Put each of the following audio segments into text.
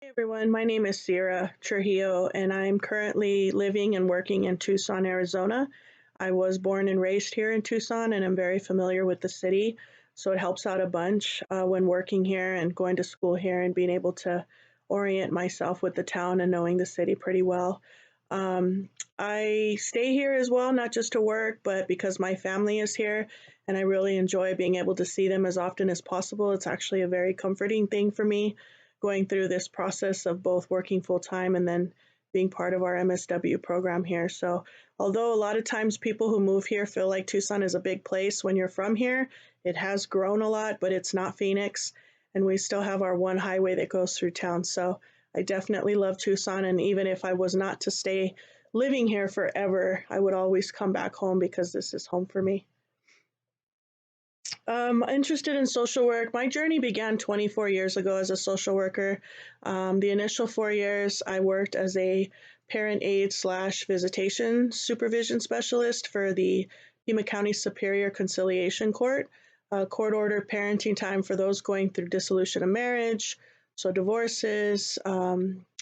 Hey everyone, my name is Sierra Trujillo, and I'm currently living and working in Tucson, Arizona. I was born and raised here in Tucson, and I'm very familiar with the city, so it helps out a bunch when working here and going to school here and being able to orient myself with the town and knowing the city pretty well. Um, I stay here as well, not just to work, but because my family is here, and I really enjoy being able to see them as often as possible. It's actually a very comforting thing for me going through this process of both working full time and then being part of our MSW program here. So, although a lot of times people who move here feel like Tucson is a big place when you're from here, it has grown a lot, but it's not Phoenix. And we still have our one highway that goes through town. So, I definitely love Tucson. And even if I was not to stay living here forever, I would always come back home because this is home for me. Interested in social work. My journey began 24 years ago as a social worker. The initial 4 years, I worked as a parent aid slash visitation supervision specialist for the Pima County Superior Conciliation Court, court order parenting time for those going through dissolution of marriage, so divorces,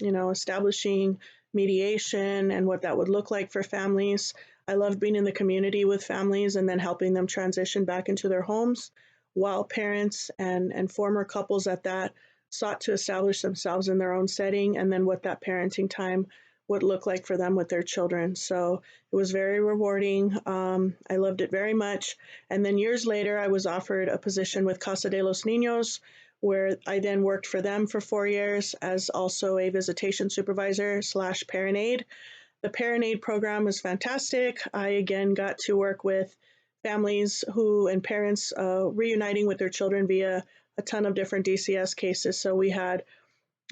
establishing mediation and what that would look like for families. I love being in the community with families and then helping them transition back into their homes while parents and former couples at that sought to establish themselves in their own setting and then what that parenting time would look like for them with their children. So it was very rewarding. I loved it very much. And then years later, I was offered a position with Casa de los Niños, where I then worked for them for 4 years as also a visitation supervisor slash parent aide. The parent aid program was fantastic. I again got to work with families who and parents reuniting with their children via a ton of different DCS cases. So we had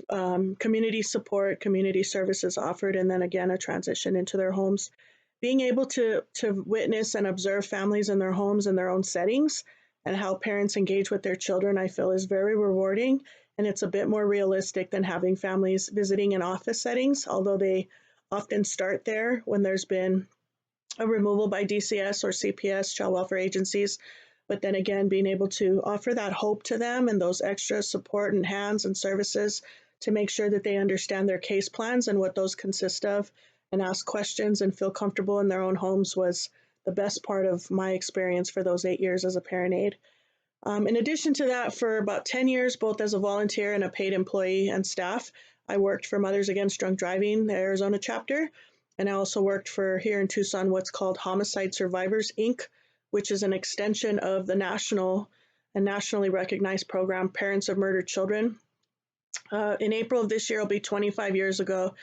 community support, community services offered, and then again a transition into their homes. Being able to witness and observe families in their homes in their own settings and how parents engage with their children, I feel is very rewarding. And it's a bit more realistic than having families visiting in office settings, although they often start there when there's been a removal by DCS or CPS, child welfare agencies. But then again, being able to offer that hope to them and those extra support and hands and services to make sure that they understand their case plans and what those consist of and ask questions and feel comfortable in their own homes was the best part of my experience for those 8 years as a parent aide. In addition to that, for about 10 years, both as a volunteer and a paid employee and staff, I worked for Mothers Against Drunk Driving, the Arizona chapter, and I also worked for here in Tucson what's called Homicide Survivors, Inc., which is an extension of the national and nationally recognized program, Parents of Murdered Children. In April of this year, it'll be 25 years ago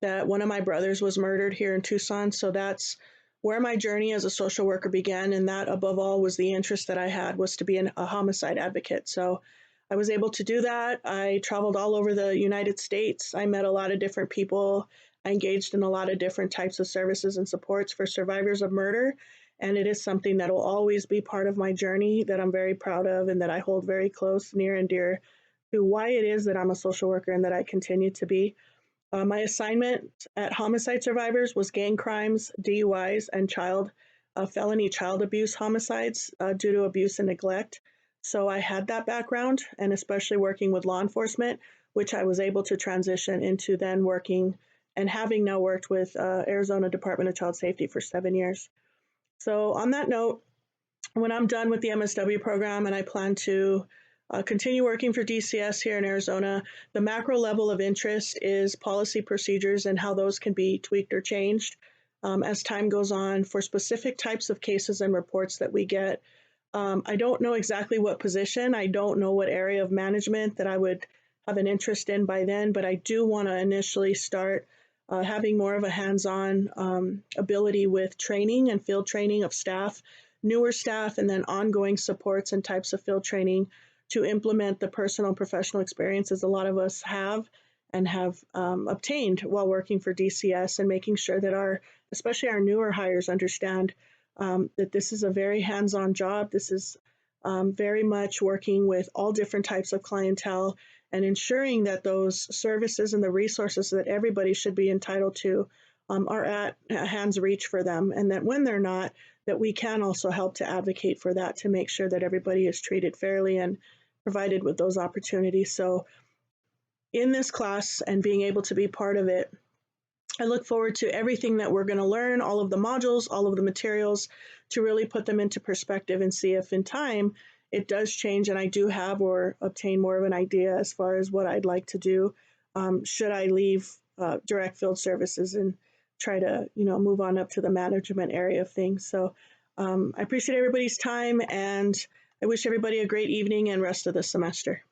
that one of my brothers was murdered here in Tucson. So that's where my journey as a social worker began. And that, above all, was the interest that I had was to be a homicide advocate. So I was able to do that. I traveled all over the United States. I met a lot of different people. I engaged in a lot of different types of services and supports for survivors of murder. And it is something that will always be part of my journey that I'm very proud of and that I hold very close, near, and dear to why it is that I'm a social worker and that I continue to be. My assignment at Homicide Survivors was gang crimes, DUIs, and felony child abuse homicides due to abuse and neglect. So I had that background, and especially working with law enforcement, which I was able to transition into then working and having now worked with Arizona Department of Child Safety for 7 years. So on that note, when I'm done with the MSW program and I plan to continue working for DCS here in Arizona, the macro level of interest is policy procedures and how those can be tweaked or changed as time goes on for specific types of cases and reports that we get. I don't know exactly what position. I don't know what area of management that I would have an interest in by then, but I do want to initially start having more of a hands-on ability with training and field training of staff, newer staff, and then ongoing supports and types of field training to implement the personal and professional experiences a lot of us have and have obtained while working for DCS, and making sure that especially our newer hires understand that this is a very hands-on job. This is very much working with all different types of clientele and ensuring that those services and the resources that everybody should be entitled to are at hand's reach for them, and that when they're not, that we can also help to advocate for that to make sure that everybody is treated fairly and provided with those opportunities. So in this class and being able to be part of it. I look forward to everything that we're going to learn, all of the modules, all of the materials, to really put them into perspective and see if in time it does change and I do have or obtain more of an idea as far as what I'd like to do. Should I leave direct field services and try to, move on up to the management area of things. So I appreciate everybody's time, and I wish everybody a great evening and rest of the semester.